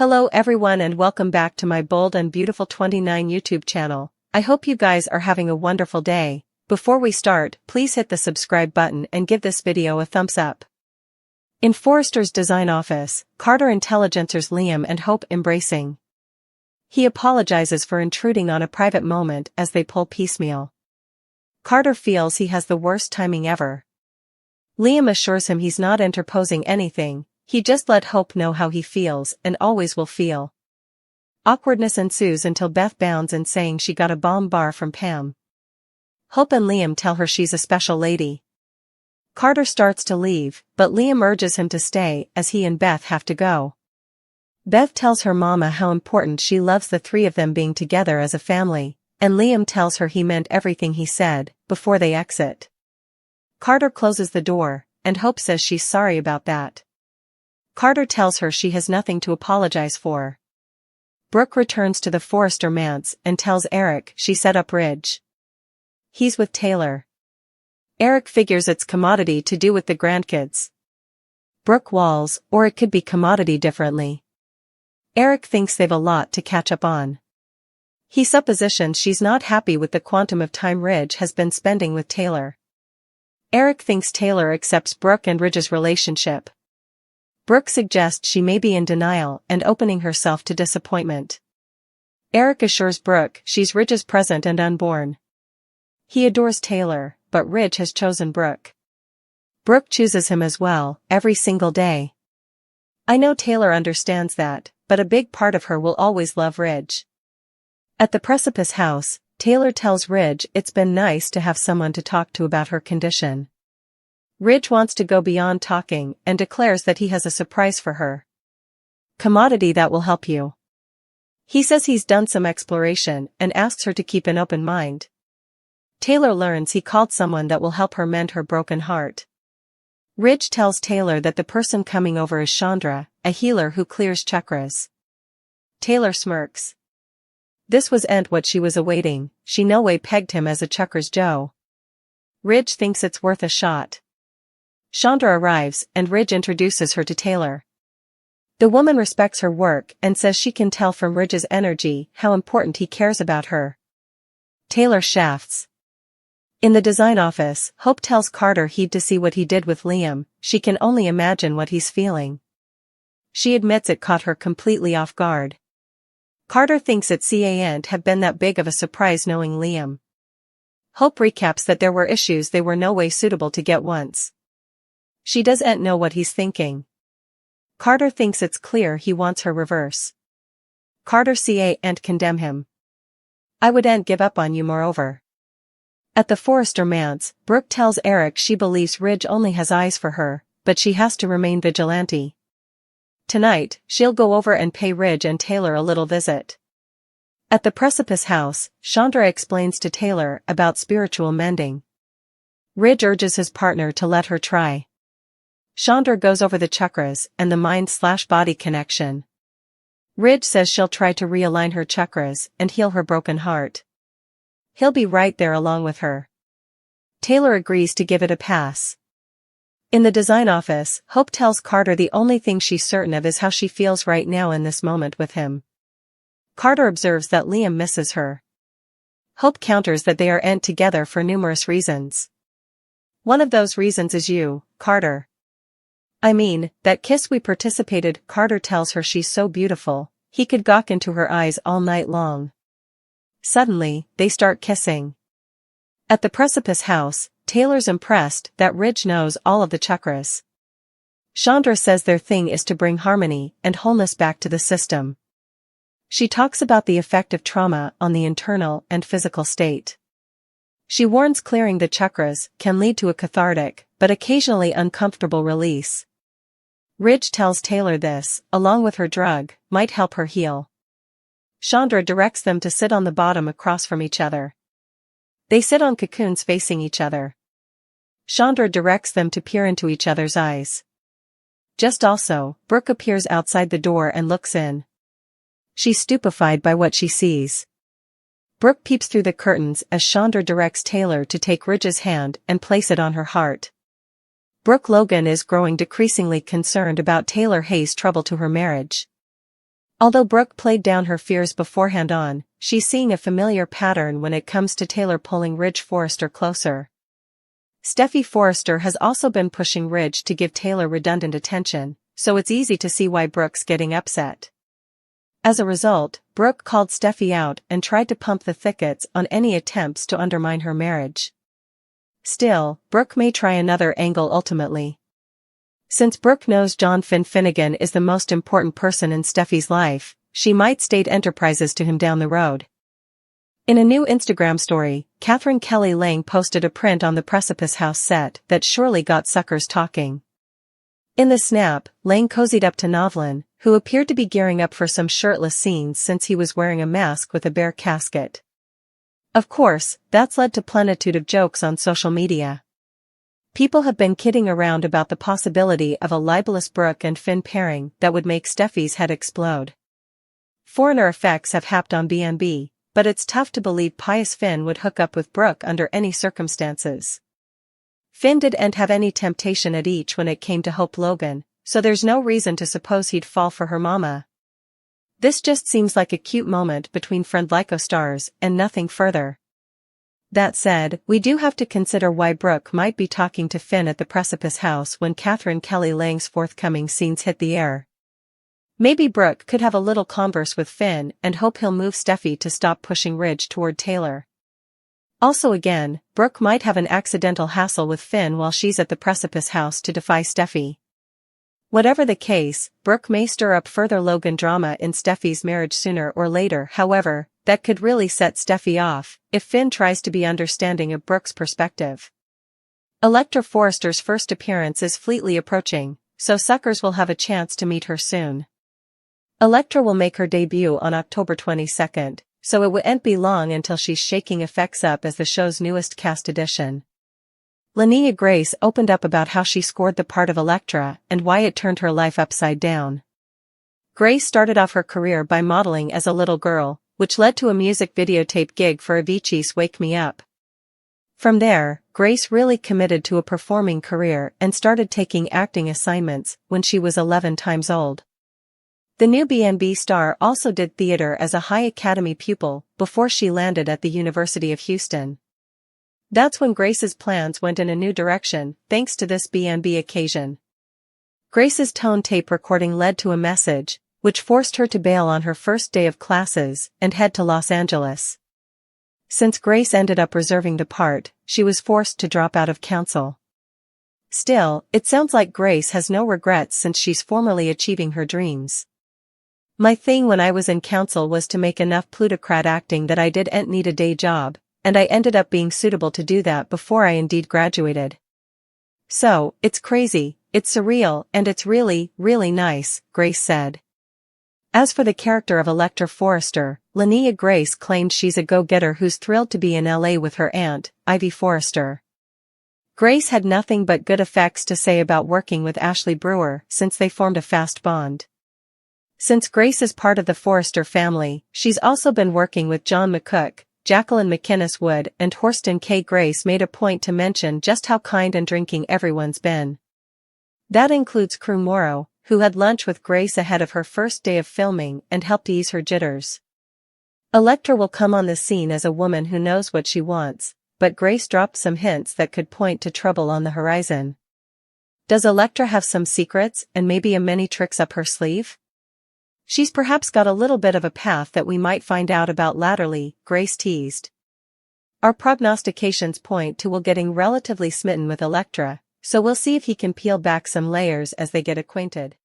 Hello everyone and welcome back to my Bold and Beautiful 29 YouTube channel. I hope you guys are having a wonderful day. Before we start, please hit the subscribe button and give this video a thumbs up. In Forrester's design office, Carter intelligencers Liam and Hope embracing. He apologizes for intruding on a private moment as they pull piecemeal. Carter feels he has the worst timing ever. Liam assures him he's not interposing anything. He just let Hope know how he feels and always will feel. Awkwardness ensues until Beth bounds in saying she got a bomb bar from Pam. Hope and Liam tell her she's a special lady. Carter starts to leave, but Liam urges him to stay as he and Beth have to go. Beth tells her mama how important she loves the three of them being together as a family, and Liam tells her he meant everything he said before they exit. Carter closes the door, and Hope says she's sorry about that. Carter tells her she has nothing to apologize for. Brooke returns to the Forrester manse and tells Eric she set up Ridge. He's with Taylor. Eric figures it's commodity to do with the grandkids. Brooke walls, or it could be commodity differently. Eric thinks they've a lot to catch up on. He suppositions she's not happy with the quantum of time Ridge has been spending with Taylor. Eric thinks Taylor accepts Brooke and Ridge's relationship. Brooke suggests she may be in denial and opening herself to disappointment. Eric assures Brooke she's Ridge's present and unborn. He adores Taylor, but Ridge has chosen Brooke. Brooke chooses him as well, every single day. I know Taylor understands that, but a big part of her will always love Ridge. At the Precipice house, Taylor tells Ridge it's been nice to have someone to talk to about her condition. Ridge wants to go beyond talking and declares that he has a surprise for her. Commodity that will help you. He says he's done some exploration and asks her to keep an open mind. Taylor learns he called someone that will help her mend her broken heart. Ridge tells Taylor that the person coming over is Chandra, a healer who clears chakras. Taylor smirks. This wasn't what she was awaiting. She no way pegged him as a Chuckers Joe. Ridge thinks it's worth a shot. Chandra arrives and Ridge introduces her to Taylor. The woman respects her work and says she can tell from Ridge's energy how important he cares about her. Taylor shafts. In the design office, Hope tells Carter he'd to see what he did with Liam. She can only imagine what he's feeling. She admits it caught her completely off guard. Carter thinks it can't have been that big of a surprise knowing Liam. Hope recaps that there were issues they were no way suitable to get once. She doesn't know what he's thinking. Carter thinks it's clear he wants her reverse. Carter can't condemn him. I wouldn't give up on you moreover. At the Forrester manse, Brooke tells Eric she believes Ridge only has eyes for her, but she has to remain vigilante. Tonight, she'll go over and pay Ridge and Taylor a little visit. At the Precipice house, Chandra explains to Taylor about spiritual mending. Ridge urges his partner to let her try. Chandra goes over the chakras and the mind/body connection. Ridge says she'll try to realign her chakras and heal her broken heart. He'll be right there along with her. Taylor agrees to give it a pass. In the design office, Hope tells Carter the only thing she's certain of is how she feels right now in this moment with him. Carter observes that Liam misses her. Hope counters that they aren't together for numerous reasons. One of those reasons is you, Carter. I mean, that kiss we participated. Carter tells her she's so beautiful, he could gawk into her eyes all night long. Suddenly, they start kissing. At the Precipice house, Taylor's impressed that Ridge knows all of the chakras. Chandra says their thing is to bring harmony and wholeness back to the system. She talks about the effect of trauma on the internal and physical state. She warns clearing the chakras can lead to a cathartic, but occasionally uncomfortable release. Ridge tells Taylor this, along with her drug, might help her heal. Chandra directs them to sit on the bottom across from each other. They sit on cocoons facing each other. Chandra directs them to peer into each other's eyes. Just also, Brooke appears outside the door and looks in. She's stupefied by what she sees. Brooke peeps through the curtains as Chandra directs Taylor to take Ridge's hand and place it on her heart. Brooke Logan is growing decreasingly concerned about Taylor Hayes' trouble to her marriage. Although Brooke played down her fears beforehand she's seeing a familiar pattern when it comes to Taylor pulling Ridge Forrester closer. Steffy Forrester has also been pushing Ridge to give Taylor redundant attention, so it's easy to see why Brooke's getting upset. As a result, Brooke called Steffy out and tried to pump the thickets on any attempts to undermine her marriage. Still, Brooke may try another angle ultimately. Since Brooke knows John Finnegan is the most important person in Steffy's life, she might state enterprises to him down the road. In a new Instagram story, Catherine Kelly Lang posted a print on the Precipice House set that surely got suckers talking. In the snap, Lang cozied up to Novlin, who appeared to be gearing up for some shirtless scenes since he was wearing a mask with a bare casket. Of course, that's led to plenitude of jokes on social media. People have been kidding around about the possibility of a libelous Brooke and Finn pairing that would make Steffy's head explode. Foreigner effects have happened on B&B, but it's tough to believe pious Finn would hook up with Brooke under any circumstances. Finn didn't have any temptation at each when it came to Hope Logan, so there's no reason to suppose he'd fall for her mama. This just seems like a cute moment between friend-like stars and nothing further. That said, we do have to consider why Brooke might be talking to Finn at the Precipice House when Catherine Kelly Lang's forthcoming scenes hit the air. Maybe Brooke could have a little converse with Finn and hope he'll move Steffy to stop pushing Ridge toward Taylor. Also again, Brooke might have an accidental hassle with Finn while she's at the Precipice House to defy Steffy. Whatever the case, Brooke may stir up further Logan drama in Steffy's marriage sooner or later. However, that could really set Steffy off if Finn tries to be understanding of Brooke's perspective. Electra Forrester's first appearance is fleetly approaching, so suckers will have a chance to meet her soon. Electra will make her debut on October 22nd, so it wouldn't be long until she's shaking effects up as the show's newest cast addition. Linnea Grace opened up about how she scored the part of Electra and why it turned her life upside down. Grace started off her career by modeling as a little girl, which led to a music videotape gig for Avicii's Wake Me Up. From there, Grace really committed to a performing career and started taking acting assignments when she was 11 times old. The new B&B star also did theater as a high academy pupil before she landed at the University of Houston. That's when Grace's plans went in a new direction, thanks to this B&B occasion. Grace's tone tape recording led to a message, which forced her to bail on her first day of classes and head to Los Angeles. Since Grace ended up reserving the part, she was forced to drop out of council. Still, it sounds like Grace has no regrets since she's formally achieving her dreams. My thing when I was in council was to make enough plutocrat acting that I didn't need a day job, and I ended up being suitable to do that before I indeed graduated. So, it's crazy, it's surreal, and it's really, really nice, Grace said. As for the character of Electra Forrester, Linnea Grace claimed she's a go-getter who's thrilled to be in LA with her aunt, Ivy Forrester. Grace had nothing but good effects to say about working with Ashley Brewer since they formed a fast bond. Since Grace is part of the Forrester family, she's also been working with John McCook, Jacqueline McInnes Wood, and Horston K. Grace made a point to mention just how kind and drinking everyone's been. That includes Crew Morrow, who had lunch with Grace ahead of her first day of filming and helped ease her jitters. Electra will come on the scene as a woman who knows what she wants, but Grace dropped some hints that could point to trouble on the horizon. Does Electra have some secrets and maybe a many tricks up her sleeve? She's perhaps got a little bit of a path that we might find out about latterly, Grace teased. Our prognostications point to Will getting relatively smitten with Electra, so we'll see if he can peel back some layers as they get acquainted.